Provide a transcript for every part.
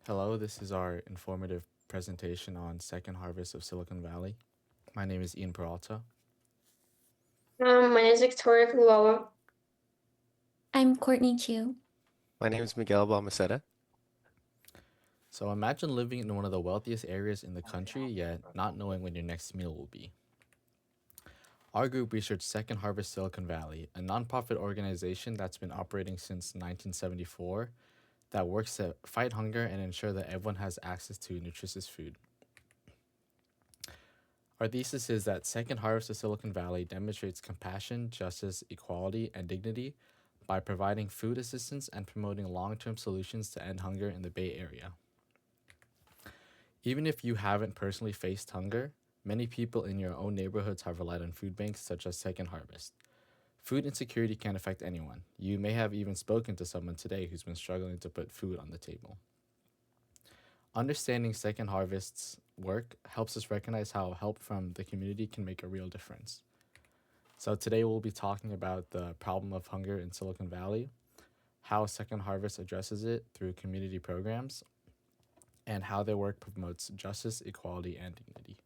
Hello, this is our informative presentation on Second Harvest of Silicon Valley. My name is Ian Peralta. My name is Victoria Figueroa. I'm Courtney Chu. My name is Miguel Balmaceda. So imagine living in one of the wealthiest areas in the country, yet not knowing when your next meal will be. Our group researched Second Harvest Silicon Valley, a nonprofit organization that's been operating since 1974 that works to fight hunger and ensure that everyone has access to nutritious food. Our thesis is that Second Harvest of Silicon Valley demonstrates compassion, justice, equality, and dignity by providing food assistance and promoting long-term solutions to end hunger in the Bay Area. Even if you haven't personally faced hunger, many people in your own neighborhoods have relied on food banks such as Second Harvest. Food insecurity can affect anyone. You may have even spoken to someone today who's been struggling to put food on the table. Understanding Second Harvest's work helps us recognize how help from the community can make a real difference. So today we'll be talking about the problem of hunger in Silicon Valley, how Second Harvest addresses it through community programs, and how their work promotes justice, equality, and dignity.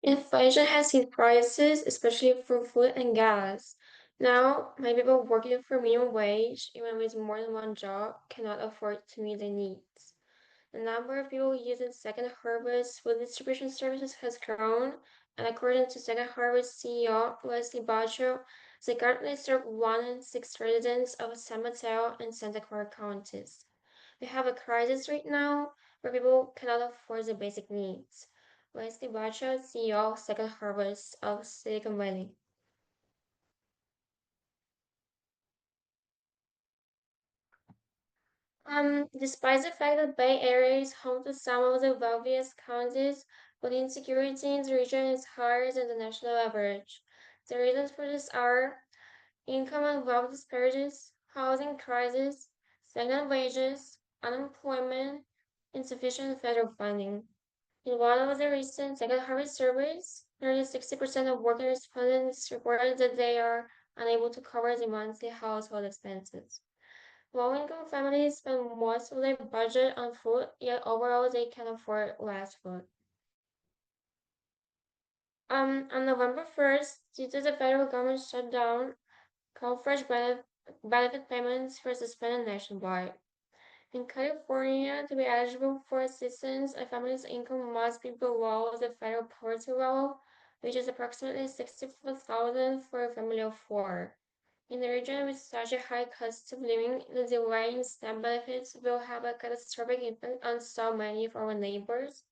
Inflation has hit prices, especially for food and gas. Now, many people working for minimum wage, even with more than one job, cannot afford to meet their needs. The number of people using Second Harvest food distribution services has grown, and according to Second Harvest CEO Leslie Bacho, they currently serve 1 in 6 residents of San Mateo and Santa Clara counties. We have a crisis right now where people cannot afford the basic needs. Leslie Bacha, CEO of Second Harvest of Silicon Valley. Despite the fact that Bay Area is home to some of the wealthiest counties, food insecurity in the region is higher than the national average. The reasons for this are income and wealth disparities, housing crisis, stagnant wages, unemployment, insufficient federal funding. In one of the recent Second Harvest surveys, nearly 60% of working respondents reported that they are unable to cover the monthly household expenses. Low-income families spend most of their budget on food, yet overall they can afford less food. On November 1st, due to the federal government shutdown, CalFresh benefit payments were suspended nationwide. In California, to be eligible for assistance, a family's income must be below the federal poverty level, which is approximately $64,000 for a family of four. In the region with such a high cost of living, the delay in SNAP benefits will have a catastrophic impact on so many of our neighbors,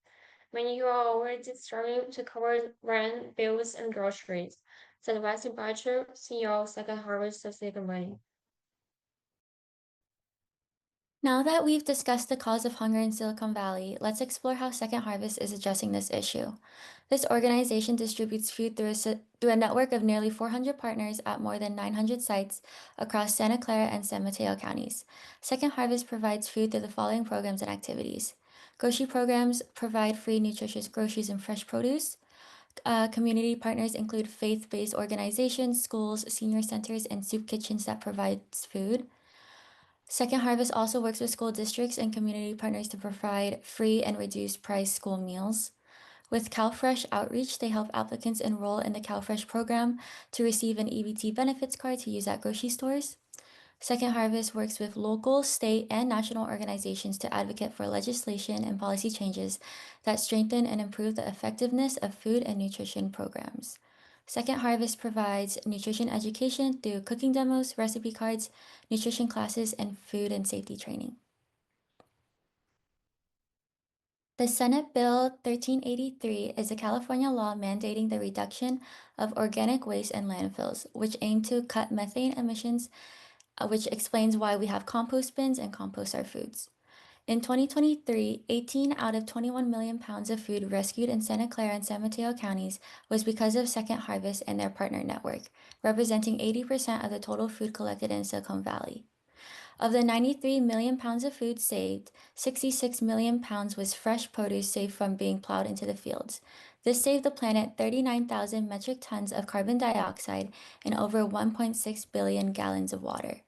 many who are already struggling to cover rent, bills, and groceries, said Wesley Butcher, CEO of Second Harvest of Silicon Valley. Now that we've discussed the cause of hunger in Silicon Valley, let's explore how Second Harvest is addressing this issue. This organization distributes food through a network of nearly 400 partners at more than 900 sites across Santa Clara and San Mateo counties. Second Harvest provides food through the following programs and activities. Grocery programs provide free nutritious groceries and fresh produce. Community partners include faith-based organizations, schools, senior centers, and soup kitchens that provides food. Second Harvest also works with school districts and community partners to provide free and reduced price school meals. With CalFresh Outreach, they help applicants enroll in the CalFresh program to receive an EBT benefits card to use at grocery stores. Second Harvest works with local, state, and national organizations to advocate for legislation and policy changes that strengthen and improve the effectiveness of food and nutrition programs. Second Harvest provides nutrition education through cooking demos, recipe cards, nutrition classes, and food and safety training. The Senate Bill 1383 is a California law mandating the reduction of organic waste in landfills, which aim to cut methane emissions, which explains why we have compost bins and compost our foods. In 2023, 18 out of 21 million pounds of food rescued in Santa Clara and San Mateo counties was because of Second Harvest and their partner network, representing 80% of the total food collected in Silicon Valley. Of the 93 million pounds of food saved, 66 million pounds was fresh produce saved from being plowed into the fields. This saved the planet 39,000 metric tons of carbon dioxide and over 1.6 billion gallons of water.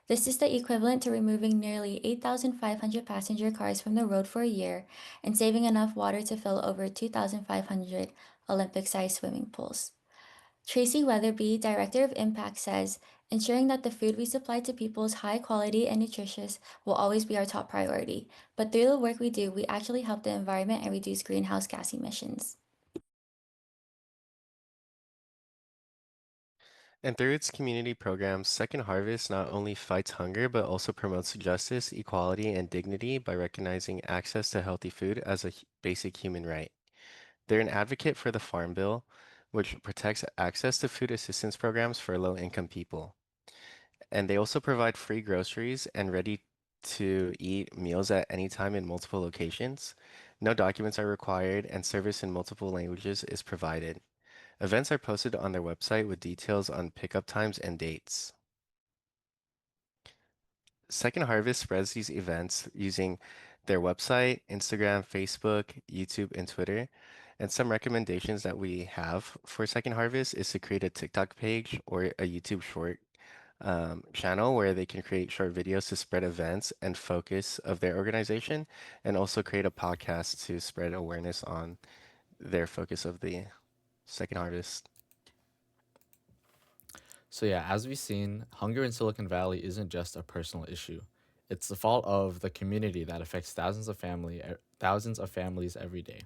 This is the equivalent to removing nearly 8,500 passenger cars from the road for a year and saving enough water to fill over 2,500 Olympic-sized swimming pools. Tracy Weatherby, Director of Impact, says, ensuring that the food we supply to people is high quality and nutritious will always be our top priority. But through the work we do, we actually help the environment and reduce greenhouse gas emissions. And through its community programs, Second Harvest not only fights hunger, but also promotes justice, equality, and dignity by recognizing access to healthy food as a basic human right. They're an advocate for the Farm Bill, which protects access to food assistance programs for low-income people. And they also provide free groceries and ready-to-eat meals at any time in multiple locations. No documents are required, and service in multiple languages is provided. Events are posted on their website with details on pickup times and dates. Second Harvest spreads these events using their website, Instagram, Facebook, YouTube, and Twitter. And some recommendations that we have for Second Harvest is to create a TikTok page or a YouTube short channel where they can create short videos to spread events and focus of their organization, and also create a podcast to spread awareness on their focus of the Second Harvest. So yeah, as we've seen, hunger in Silicon Valley isn't just a personal issue. It's the fault of the community that affects thousands of families every day.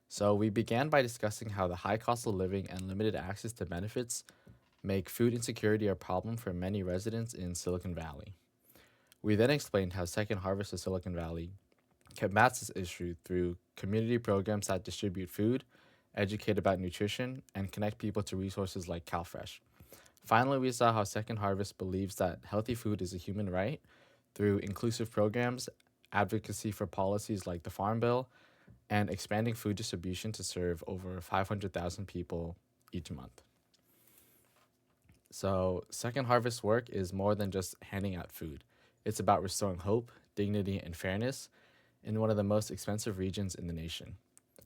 So we began by discussing how the high cost of living and limited access to benefits make food insecurity a problem for many residents in Silicon Valley. We then explained how Second Harvest of Silicon Valley combats this issue through community programs that distribute food, educate about nutrition, and connect people to resources like CalFresh. Finally, we saw how Second Harvest believes that healthy food is a human right through inclusive programs, advocacy for policies like the Farm Bill, and expanding food distribution to serve over 500,000 people each month. So, Second Harvest work is more than just handing out food. It's about restoring hope, dignity, and fairness in one of the most expensive regions in the nation.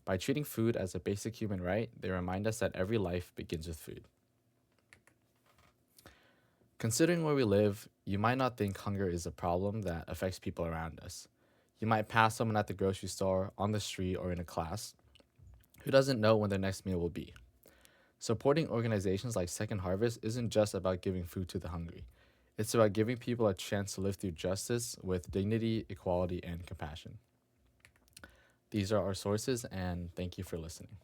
By treating food as a basic human right, they remind us that every life begins with food. Considering where we live, you might not think hunger is a problem that affects people around us. You might pass someone at the grocery store, on the street, or in a class who doesn't know when their next meal will be. Supporting organizations like Second Harvest isn't just about giving food to the hungry. It's about giving people a chance to live through justice with dignity, equality, and compassion. These are our sources, and thank you for listening.